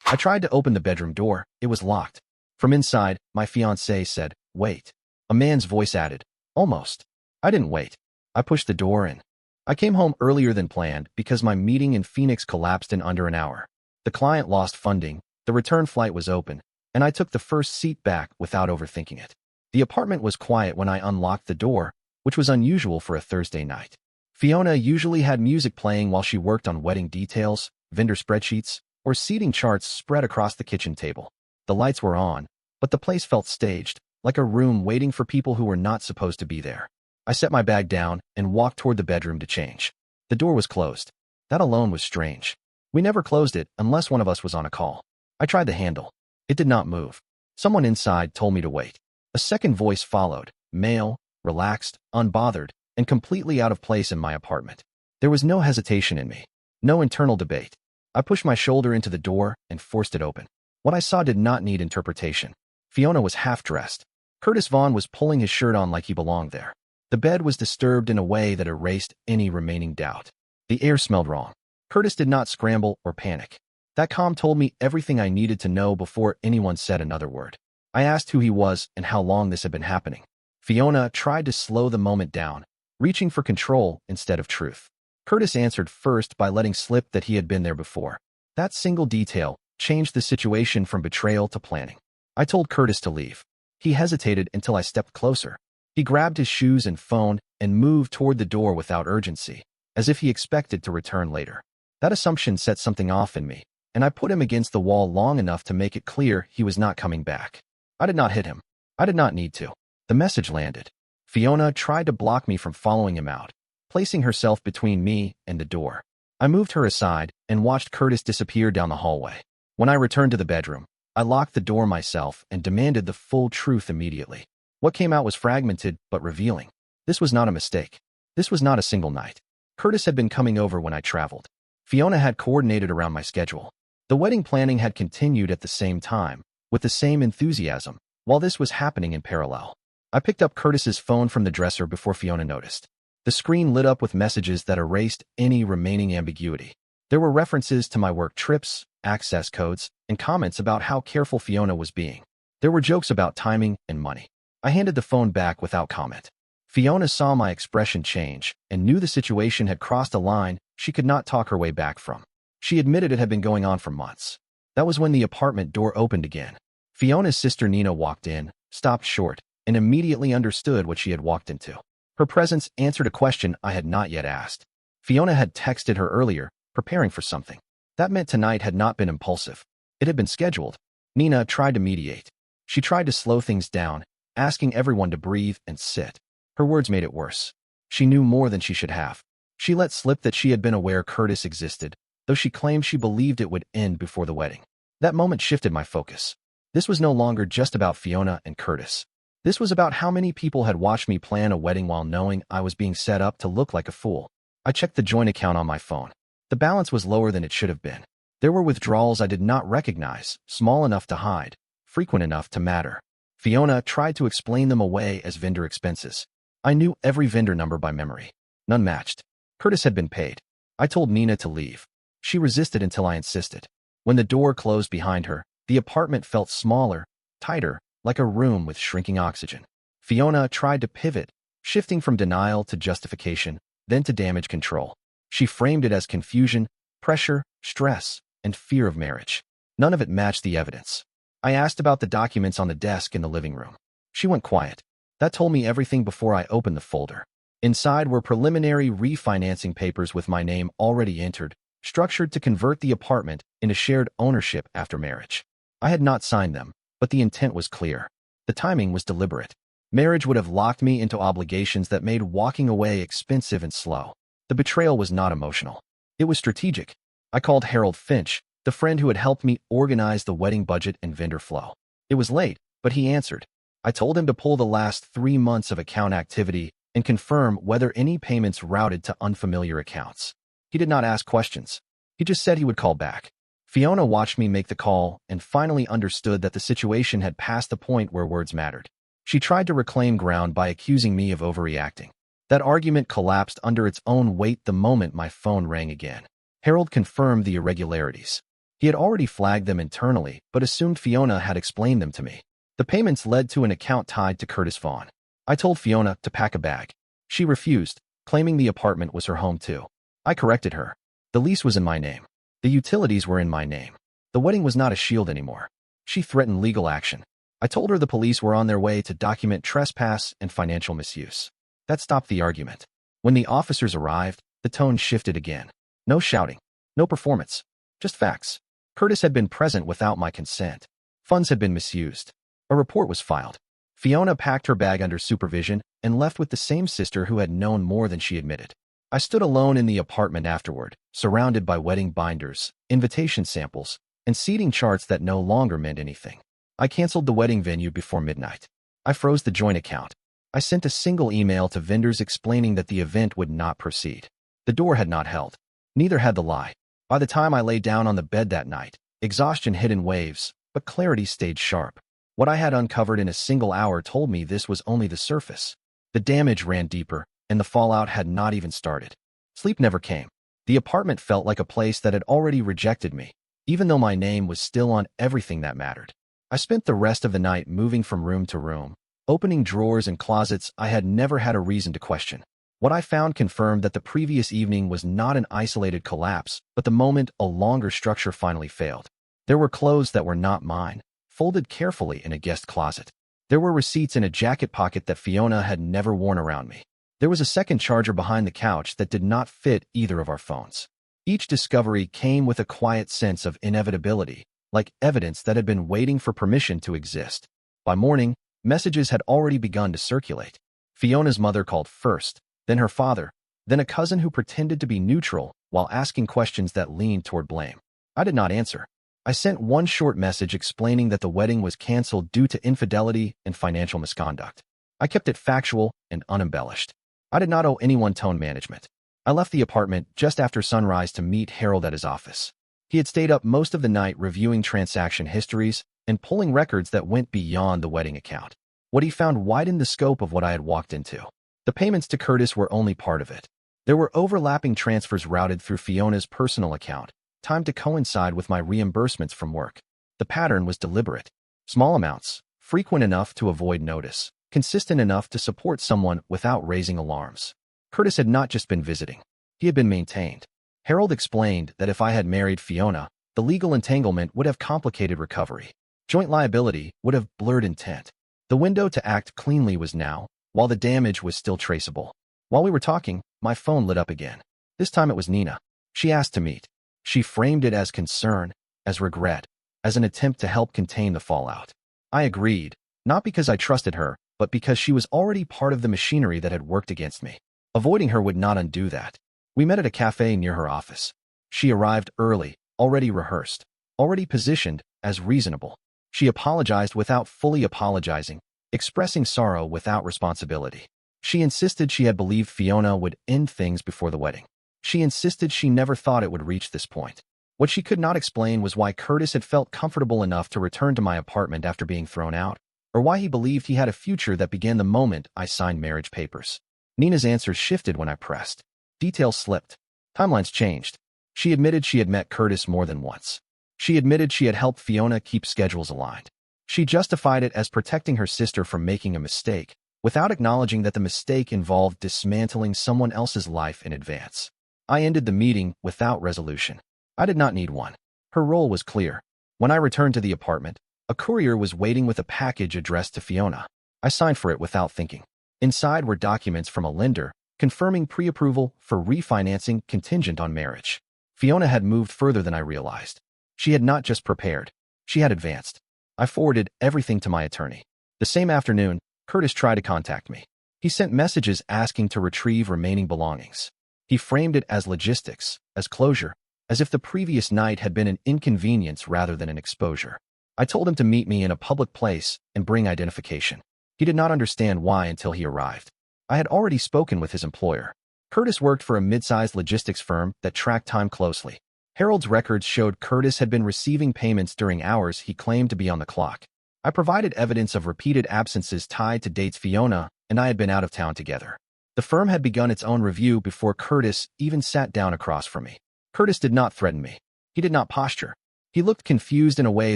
I tried to open the bedroom door. It was locked. From inside, my fiancée said, "Wait." A man's voice added, "Almost." I didn't wait. I pushed the door in. I came home earlier than planned because my meeting in Phoenix collapsed in under an hour. The client lost funding, the return flight was open, and I took the first seat back without overthinking it. The apartment was quiet when I unlocked the door, which was unusual for a Thursday night. Fiona usually had music playing while she worked on wedding details, vendor spreadsheets, or seating charts spread across the kitchen table. The lights were on, but the place felt staged, like a room waiting for people who were not supposed to be there. I set my bag down and walked toward the bedroom to change. The door was closed. That alone was strange. We never closed it unless one of us was on a call. I tried the handle. It did not move. Someone inside told me to wait. A second voice followed, male, relaxed, unbothered, and completely out of place in my apartment. There was no hesitation in me, no internal debate. I pushed my shoulder into the door and forced it open. What I saw did not need interpretation. Fiona was half-dressed. Curtis Vaughn was pulling his shirt on like he belonged there. The bed was disturbed in a way that erased any remaining doubt. The air smelled wrong. Curtis did not scramble or panic. That calm told me everything I needed to know before anyone said another word. I asked who he was and how long this had been happening. Fiona tried to slow the moment down, reaching for control instead of truth. Curtis answered first by letting slip that he had been there before. That single detail changed the situation from betrayal to planning. I told Curtis to leave. He hesitated until I stepped closer. He grabbed his shoes and phone and moved toward the door without urgency, as if he expected to return later. That assumption set something off in me, and I put him against the wall long enough to make it clear he was not coming back. I did not hit him. I did not need to. The message landed. Fiona tried to block me from following him out, placing herself between me and the door. I moved her aside and watched Curtis disappear down the hallway. When I returned to the bedroom, I locked the door myself and demanded the full truth immediately. What came out was fragmented but revealing. This was not a mistake. This was not a single night. Curtis had been coming over when I traveled. Fiona had coordinated around my schedule. The wedding planning had continued at the same time, with the same enthusiasm, while this was happening in parallel. I picked up Curtis's phone from the dresser before Fiona noticed. The screen lit up with messages that erased any remaining ambiguity. There were references to my work trips, access codes, and comments about how careful Fiona was being. There were jokes about timing and money. I handed the phone back without comment. Fiona saw my expression change and knew the situation had crossed a line she could not talk her way back from. She admitted it had been going on for months. That was when the apartment door opened again. Fiona's sister Nina walked in, stopped short, and immediately understood what she had walked into. Her presence answered a question I had not yet asked. Fiona had texted her earlier, preparing for something. That meant tonight had not been impulsive. It had been scheduled. Nina tried to mediate. She tried to slow things down, asking everyone to breathe and sit. Her words made it worse. She knew more than she should have. She let slip that she had been aware Curtis existed, though she claimed she believed it would end before the wedding. That moment shifted my focus. This was no longer just about Fiona and Curtis. This was about how many people had watched me plan a wedding while knowing I was being set up to look like a fool. I checked the joint account on my phone. The balance was lower than it should have been. There were withdrawals I did not recognize, small enough to hide, frequent enough to matter. Fiona tried to explain them away as vendor expenses. I knew every vendor number by memory. None matched. Curtis had been paid. I told Nina to leave. She resisted until I insisted. When the door closed behind her, the apartment felt smaller, tighter, like a room with shrinking oxygen. Fiona tried to pivot, shifting from denial to justification, then to damage control. She framed it as confusion, pressure, stress, and fear of marriage. None of it matched the evidence. I asked about the documents on the desk in the living room. She went quiet. That told me everything before I opened the folder. Inside were preliminary refinancing papers with my name already entered, structured to convert the apartment into shared ownership after marriage. I had not signed them, but the intent was clear. The timing was deliberate. Marriage would have locked me into obligations that made walking away expensive and slow. The betrayal was not emotional. It was strategic. I called Harold Finch, the friend who had helped me organize the wedding budget and vendor flow. It was late, but he answered. I told him to pull the last 3 months of account activity and confirm whether any payments routed to unfamiliar accounts. He did not ask questions. He just said he would call back. Fiona watched me make the call and finally understood that the situation had passed the point where words mattered. She tried to reclaim ground by accusing me of overreacting. That argument collapsed under its own weight the moment my phone rang again. Harold confirmed the irregularities. He had already flagged them internally, but assumed Fiona had explained them to me. The payments led to an account tied to Curtis Vaughn. I told Fiona to pack a bag. She refused, claiming the apartment was her home too. I corrected her. The lease was in my name. The utilities were in my name. The wedding was not a shield anymore. She threatened legal action. I told her the police were on their way to document trespass and financial misuse. That stopped the argument. When the officers arrived, the tone shifted again. No shouting. No performance. Just facts. Curtis had been present without my consent. Funds had been misused. A report was filed. Fiona packed her bag under supervision and left with the same sister who had known more than she admitted. I stood alone in the apartment afterward, surrounded by wedding binders, invitation samples, and seating charts that no longer meant anything. I canceled the wedding venue before midnight. I froze the joint account. I sent a single email to vendors explaining that the event would not proceed. The door had not held. Neither had the lie. By the time I lay down on the bed that night, exhaustion hit in waves, but clarity stayed sharp. What I had uncovered in a single hour told me this was only the surface. The damage ran deeper, and the fallout had not even started. Sleep never came. The apartment felt like a place that had already rejected me, even though my name was still on everything that mattered. I spent the rest of the night moving from room to room, opening drawers and closets I had never had a reason to question. What I found confirmed that the previous evening was not an isolated collapse, but the moment a longer structure finally failed. There were clothes that were not mine, folded carefully in a guest closet. There were receipts in a jacket pocket that Fiona had never worn around me. There was a second charger behind the couch that did not fit either of our phones. Each discovery came with a quiet sense of inevitability, like evidence that had been waiting for permission to exist. By morning, messages had already begun to circulate. Fiona's mother called first, then her father, then a cousin who pretended to be neutral while asking questions that leaned toward blame. I did not answer. I sent one short message explaining that the wedding was canceled due to infidelity and financial misconduct. I kept it factual and unembellished. I did not owe anyone tone management. I left the apartment just after sunrise to meet Harold at his office. He had stayed up most of the night reviewing transaction histories and pulling records that went beyond the wedding account. What he found widened the scope of what I had walked into. The payments to Curtis were only part of it. There were overlapping transfers routed through Fiona's personal account, timed to coincide with my reimbursements from work. The pattern was deliberate. Small amounts, frequent enough to avoid notice, consistent enough to support someone without raising alarms. Curtis had not just been visiting. He had been maintained. Harold explained that if I had married Fiona, the legal entanglement would have complicated recovery. Joint liability would have blurred intent. The window to act cleanly was now, while the damage was still traceable. While we were talking, my phone lit up again. This time it was Nina. She asked to meet. She framed it as concern, as regret, as an attempt to help contain the fallout. I agreed, not because I trusted her, but because she was already part of the machinery that had worked against me. Avoiding her would not undo that. We met at a cafe near her office. She arrived early, already rehearsed, already positioned as reasonable. She apologized without fully apologizing, expressing sorrow without responsibility. She insisted she had believed Fiona would end things before the wedding. She insisted she never thought it would reach this point. What she could not explain was why Curtis had felt comfortable enough to return to my apartment after being thrown out, or why he believed he had a future that began the moment I signed marriage papers. Nina's answers shifted when I pressed. Details slipped. Timelines changed. She admitted she had met Curtis more than once. She admitted she had helped Fiona keep schedules aligned. She justified it as protecting her sister from making a mistake, without acknowledging that the mistake involved dismantling someone else's life in advance. I ended the meeting without resolution. I did not need one. Her role was clear. When I returned to the apartment, a courier was waiting with a package addressed to Fiona. I signed for it without thinking. Inside were documents from a lender, confirming pre-approval for refinancing contingent on marriage. Fiona had moved further than I realized. She had not just prepared, she had advanced. I forwarded everything to my attorney. The same afternoon, Curtis tried to contact me. He sent messages asking to retrieve remaining belongings. He framed it as logistics, as closure, as if the previous night had been an inconvenience rather than an exposure. I told him to meet me in a public place and bring identification. He did not understand why until he arrived. I had already spoken with his employer. Curtis worked for a mid-sized logistics firm that tracked time closely. Harold's records showed Curtis had been receiving payments during hours he claimed to be on the clock. I provided evidence of repeated absences tied to dates Fiona and I had been out of town together. The firm had begun its own review before Curtis even sat down across from me. Curtis did not threaten me. He did not posture. He looked confused in a way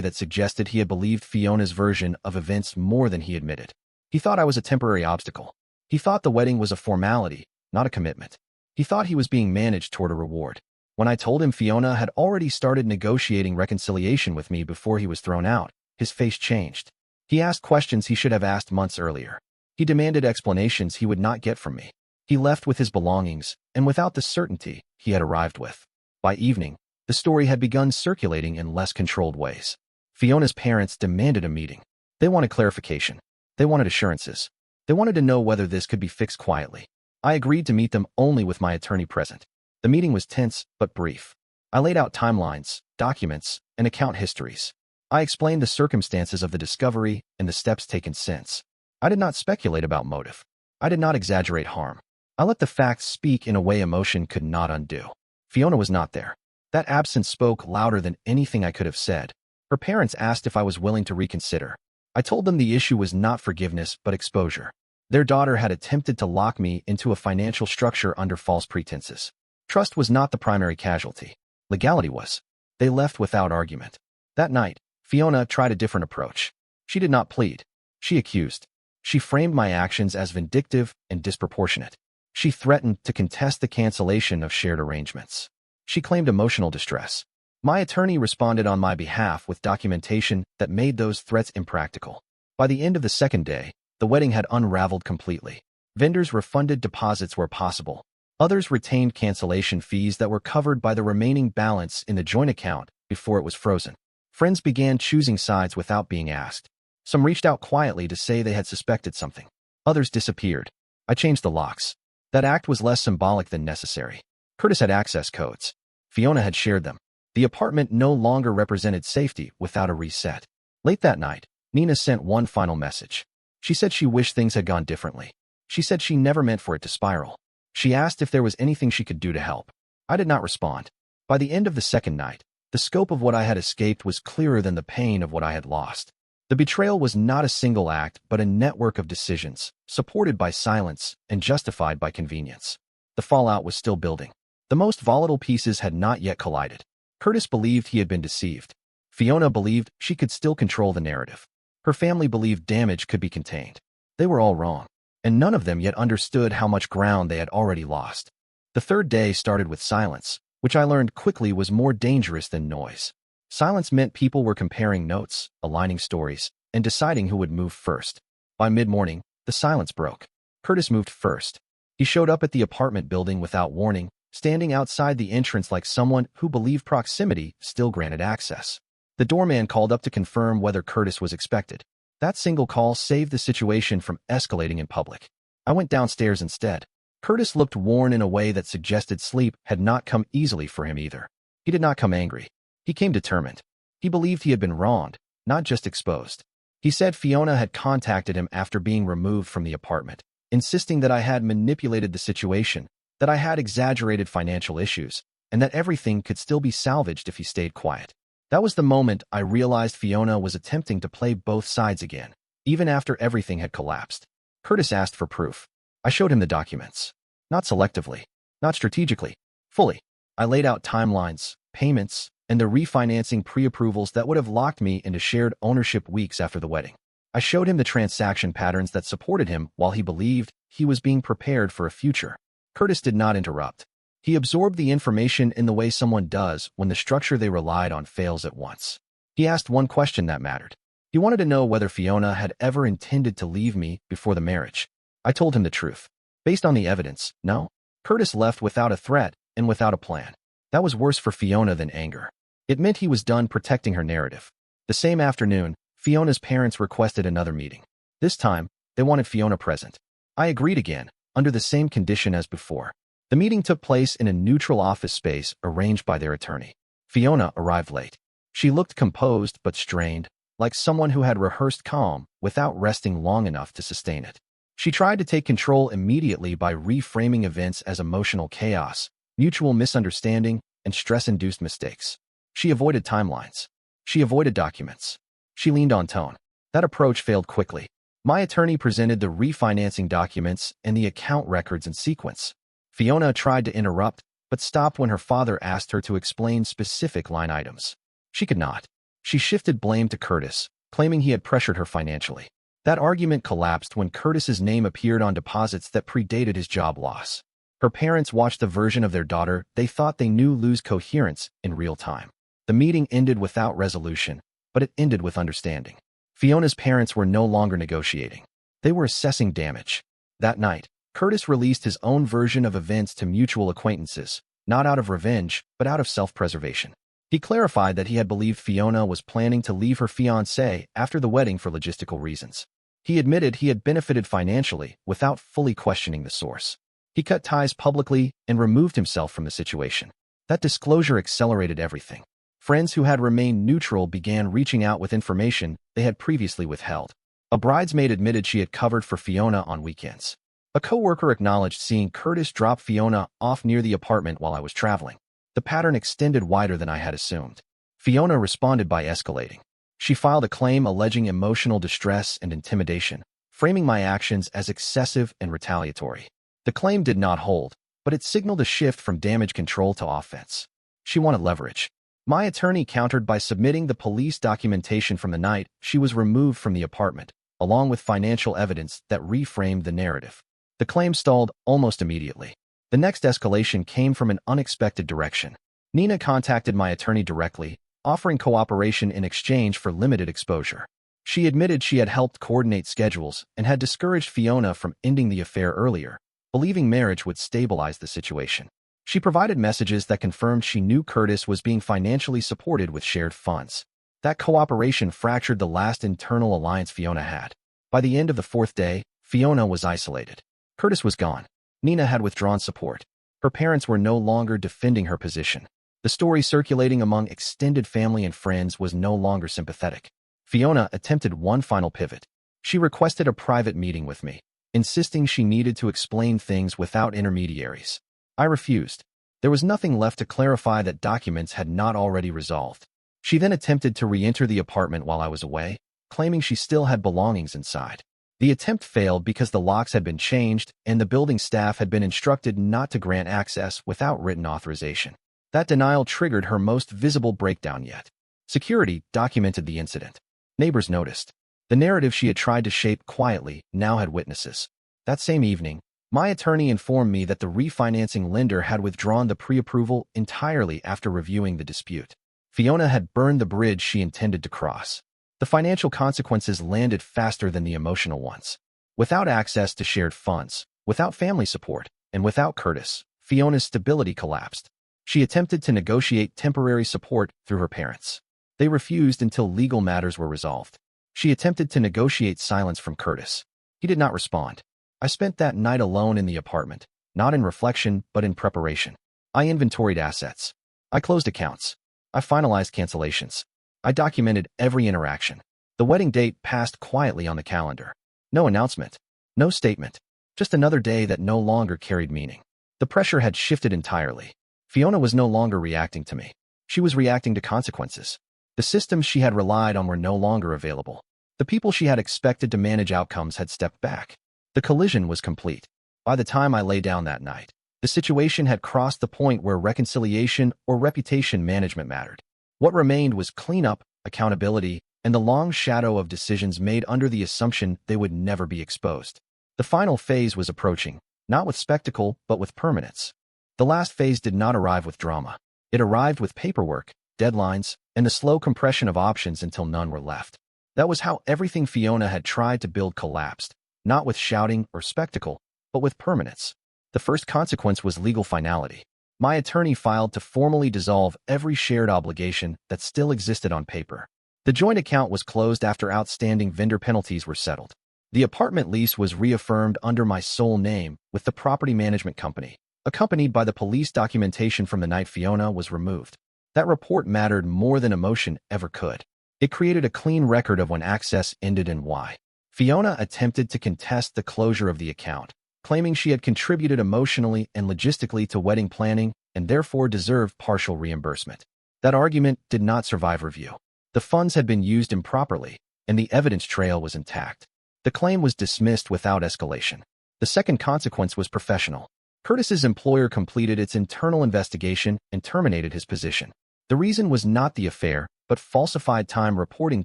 that suggested he had believed Fiona's version of events more than he admitted. He thought I was a temporary obstacle. He thought the wedding was a formality, not a commitment. He thought he was being managed toward a reward. When I told him Fiona had already started negotiating reconciliation with me before he was thrown out, his face changed. He asked questions he should have asked months earlier. He demanded explanations he would not get from me. He left with his belongings, and without the certainty he had arrived with. By evening, the story had begun circulating in less controlled ways. Fiona's parents demanded a meeting. They wanted clarification. They wanted assurances. They wanted to know whether this could be fixed quietly. I agreed to meet them only with my attorney present. The meeting was tense but brief. I laid out timelines, documents, and account histories. I explained the circumstances of the discovery and the steps taken since. I did not speculate about motive. I did not exaggerate harm. I let the facts speak in a way emotion could not undo. Fiona was not there. That absence spoke louder than anything I could have said. Her parents asked if I was willing to reconsider. I told them the issue was not forgiveness but exposure. Their daughter had attempted to lock me into a financial structure under false pretenses. Trust was not the primary casualty. Legality was. They left without argument. That night, Fiona tried a different approach. She did not plead. She accused. She framed my actions as vindictive and disproportionate. She threatened to contest the cancellation of shared arrangements. She claimed emotional distress. My attorney responded on my behalf with documentation that made those threats impractical. By the end of the second day, the wedding had unraveled completely. Vendors refunded deposits where possible. Others retained cancellation fees that were covered by the remaining balance in the joint account before it was frozen. Friends began choosing sides without being asked. Some reached out quietly to say they had suspected something. Others disappeared. I changed the locks. That act was less symbolic than necessary. Curtis had access codes. Fiona had shared them. The apartment no longer represented safety without a reset. Late that night, Nina sent one final message. She said she wished things had gone differently. She said she never meant for it to spiral. She asked if there was anything she could do to help. I did not respond. By the end of the second night, the scope of what I had escaped was clearer than the pain of what I had lost. The betrayal was not a single act, but a network of decisions, supported by silence and justified by convenience. The fallout was still building. The most volatile pieces had not yet collided. Curtis believed he had been deceived. Fiona believed she could still control the narrative. Her family believed damage could be contained. They were all wrong, and none of them yet understood how much ground they had already lost. The third day started with silence, which I learned quickly was more dangerous than noise. Silence meant people were comparing notes, aligning stories, and deciding who would move first. By mid-morning, the silence broke. Curtis moved first. He showed up at the apartment building without warning, standing outside the entrance like someone who believed proximity still granted access. The doorman called up to confirm whether Curtis was expected. That single call saved the situation from escalating in public. I went downstairs instead. Curtis looked worn in a way that suggested sleep had not come easily for him either. He did not come angry. He came determined. He believed he had been wronged, not just exposed. He said Fiona had contacted him after being removed from the apartment, insisting that I had manipulated the situation, that I had exaggerated financial issues, and that everything could still be salvaged if he stayed quiet. That was the moment I realized Fiona was attempting to play both sides again, even after everything had collapsed. Curtis asked for proof. I showed him the documents. Not selectively, not strategically, fully. I laid out timelines, payments, and the refinancing pre-approvals that would have locked me into shared ownership weeks after the wedding. I showed him the transaction patterns that supported him while he believed he was being prepared for a future. Curtis did not interrupt. He absorbed the information in the way someone does when the structure they relied on fails at once. He asked one question that mattered. He wanted to know whether Fiona had ever intended to leave me before the marriage. I told him the truth. Based on the evidence, no. Curtis left without a threat and without a plan. That was worse for Fiona than anger. It meant he was done protecting her narrative. The same afternoon, Fiona's parents requested another meeting. This time, they wanted Fiona present. I agreed again, under the same condition as before. The meeting took place in a neutral office space arranged by their attorney. Fiona arrived late. She looked composed but strained, like someone who had rehearsed calm without resting long enough to sustain it. She tried to take control immediately by reframing events as emotional chaos, mutual misunderstanding, and stress-induced mistakes. She avoided timelines. She avoided documents. She leaned on tone. That approach failed quickly. My attorney presented the refinancing documents and the account records in sequence. Fiona tried to interrupt, but stopped when her father asked her to explain specific line items. She could not. She shifted blame to Curtis, claiming he had pressured her financially. That argument collapsed when Curtis's name appeared on deposits that predated his job loss. Her parents watched the version of their daughter they thought they knew lose coherence in real time. The meeting ended without resolution, but it ended with understanding. Fiona's parents were no longer negotiating. They were assessing damage. That night, Curtis released his own version of events to mutual acquaintances, not out of revenge, but out of self-preservation. He clarified that he had believed Fiona was planning to leave her fiancé after the wedding for logistical reasons. He admitted he had benefited financially without fully questioning the source. He cut ties publicly and removed himself from the situation. That disclosure accelerated everything. Friends who had remained neutral began reaching out with information they had previously withheld. A bridesmaid admitted she had covered for Fiona on weekends. A coworker acknowledged seeing Curtis drop Fiona off near the apartment while I was traveling. The pattern extended wider than I had assumed. Fiona responded by escalating. She filed a claim alleging emotional distress and intimidation, framing my actions as excessive and retaliatory. The claim did not hold, but it signaled a shift from damage control to offense. She wanted leverage. My attorney countered by submitting the police documentation from the night she was removed from the apartment, along with financial evidence that reframed the narrative. The claim stalled almost immediately. The next escalation came from an unexpected direction. Nina contacted my attorney directly, offering cooperation in exchange for limited exposure. She admitted she had helped coordinate schedules and had discouraged Fiona from ending the affair earlier, believing marriage would stabilize the situation. She provided messages that confirmed she knew Curtis was being financially supported with shared funds. That cooperation fractured the last internal alliance Fiona had. By the end of the fourth day, Fiona was isolated. Curtis was gone. Nina had withdrawn support. Her parents were no longer defending her position. The story circulating among extended family and friends was no longer sympathetic. Fiona attempted one final pivot. She requested a private meeting with me, insisting she needed to explain things without intermediaries. I refused. There was nothing left to clarify that documents had not already resolved. She then attempted to re-enter the apartment while I was away, claiming she still had belongings inside. The attempt failed because the locks had been changed and the building staff had been instructed not to grant access without written authorization. That denial triggered her most visible breakdown yet. Security documented the incident. Neighbors noticed. The narrative she had tried to shape quietly now had witnesses. That same evening, my attorney informed me that the refinancing lender had withdrawn the pre-approval entirely after reviewing the dispute. Fiona had burned the bridge she intended to cross. The financial consequences landed faster than the emotional ones. Without access to shared funds, without family support, and without Curtis, Fiona's stability collapsed. She attempted to negotiate temporary support through her parents. They refused until legal matters were resolved. She attempted to negotiate silence from Curtis. He did not respond. I spent that night alone in the apartment, not in reflection but in preparation. I inventoried assets. I closed accounts. I finalized cancellations. I documented every interaction. The wedding date passed quietly on the calendar. No announcement. No statement. Just another day that no longer carried meaning. The pressure had shifted entirely. Fiona was no longer reacting to me. She was reacting to consequences. The systems she had relied on were no longer available. The people she had expected to manage outcomes had stepped back. The collision was complete. By the time I lay down that night, the situation had crossed the point where reconciliation or reputation management mattered. What remained was cleanup, accountability, and the long shadow of decisions made under the assumption they would never be exposed. The final phase was approaching, not with spectacle, but with permanence. The last phase did not arrive with drama. It arrived with paperwork, deadlines, and the slow compression of options until none were left. That was how everything Fiona had tried to build collapsed, not with shouting or spectacle, but with permanence. The first consequence was legal finality. My attorney filed to formally dissolve every shared obligation that still existed on paper. The joint account was closed after outstanding vendor penalties were settled. The apartment lease was reaffirmed under my sole name with the property management company, accompanied by the police documentation from the night Fiona was removed. That report mattered more than emotion ever could. It created a clean record of when access ended and why. Fiona attempted to contest the closure of the account, claiming she had contributed emotionally and logistically to wedding planning and therefore deserved partial reimbursement. That argument did not survive review. The funds had been used improperly, and the evidence trail was intact. The claim was dismissed without escalation. The second consequence was professional. Curtis's employer completed its internal investigation and terminated his position. The reason was not the affair, but falsified time reporting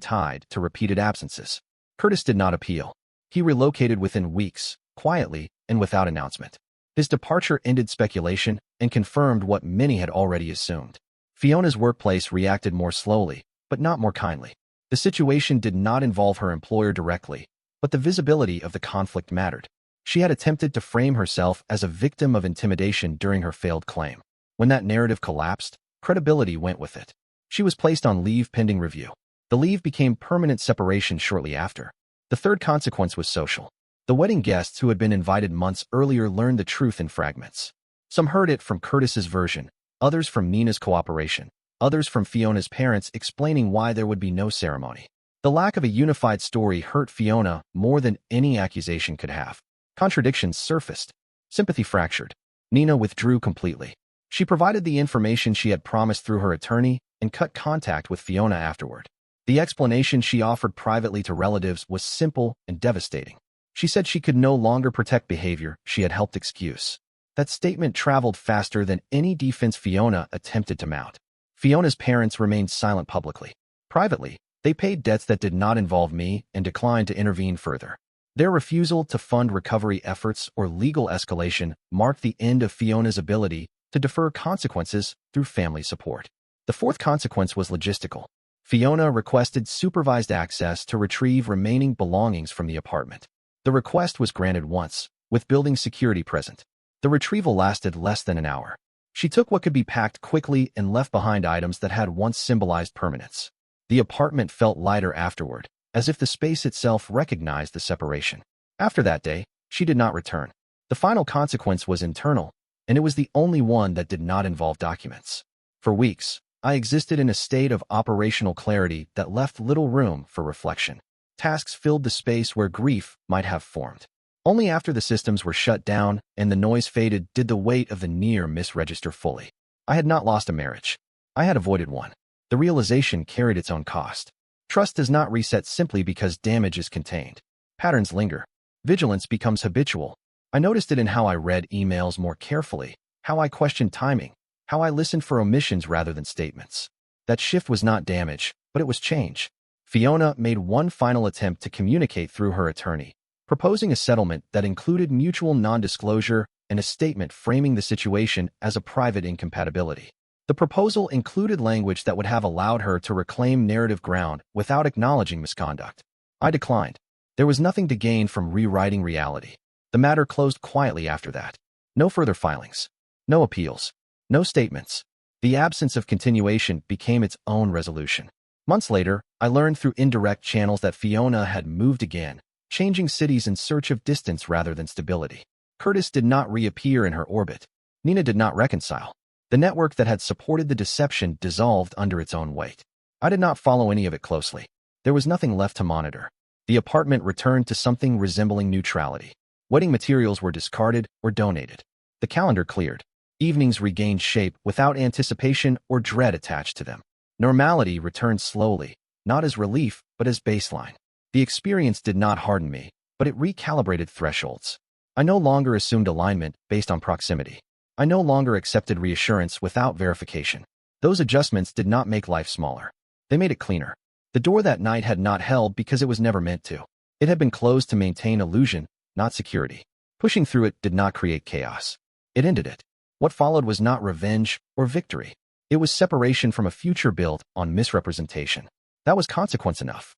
tied to repeated absences. Curtis did not appeal. He relocated within weeks, quietly and without announcement. His departure ended speculation and confirmed what many had already assumed. Fiona's workplace reacted more slowly, but not more kindly. The situation did not involve her employer directly, but the visibility of the conflict mattered. She had attempted to frame herself as a victim of intimidation during her failed claim. When that narrative collapsed, credibility went with it. She was placed on leave pending review. The leave became permanent separation shortly after. The third consequence was social. The wedding guests who had been invited months earlier learned the truth in fragments. Some heard it from Curtis's version, others from Nina's cooperation, others from Fiona's parents explaining why there would be no ceremony. The lack of a unified story hurt Fiona more than any accusation could have. Contradictions surfaced. Sympathy fractured. Nina withdrew completely. She provided the information she had promised through her attorney and cut contact with Fiona afterward. The explanation she offered privately to relatives was simple and devastating. She said she could no longer protect behavior she had helped excuse. That statement traveled faster than any defense Fiona attempted to mount. Fiona's parents remained silent publicly. Privately, they paid debts that did not involve me and declined to intervene further. Their refusal to fund recovery efforts or legal escalation marked the end of Fiona's ability to defer consequences through family support. The fourth consequence was logistical. Fiona requested supervised access to retrieve remaining belongings from the apartment. The request was granted once, with building security present. The retrieval lasted less than an hour. She took what could be packed quickly and left behind items that had once symbolized permanence. The apartment felt lighter afterward, as if the space itself recognized the separation. After that day, she did not return. The final consequence was internal, and it was the only one that did not involve documents. For weeks, I existed in a state of operational clarity that left little room for reflection. Tasks filled the space where grief might have formed. Only after the systems were shut down and the noise faded did the weight of the near miss register fully. I had not lost a marriage. I had avoided one. The realization carried its own cost. Trust does not reset simply because damage is contained. Patterns linger. Vigilance becomes habitual. I noticed it in how I read emails more carefully, how I questioned timing, how I listened for omissions rather than statements. That shift was not damage, but it was change. Fiona made one final attempt to communicate through her attorney, proposing a settlement that included mutual non-disclosure and a statement framing the situation as a private incompatibility. The proposal included language that would have allowed her to reclaim narrative ground without acknowledging misconduct. I declined. There was nothing to gain from rewriting reality. The matter closed quietly after that. No further filings. No appeals. No statements. The absence of continuation became its own resolution. Months later, I learned through indirect channels that Fiona had moved again, changing cities in search of distance rather than stability. Curtis did not reappear in her orbit. Nina did not reconcile. The network that had supported the deception dissolved under its own weight. I did not follow any of it closely. There was nothing left to monitor. The apartment returned to something resembling neutrality. Wedding materials were discarded or donated. The calendar cleared. Evenings regained shape without anticipation or dread attached to them. Normality returned slowly, not as relief, but as baseline. The experience did not harden me, but it recalibrated thresholds. I no longer assumed alignment based on proximity. I no longer accepted reassurance without verification. Those adjustments did not make life smaller. They made it cleaner. The door that night had not held because it was never meant to. It had been closed to maintain illusion, not security. Pushing through it did not create chaos. It ended it. What followed was not revenge or victory. It was separation from a future built on misrepresentation. That was consequence enough.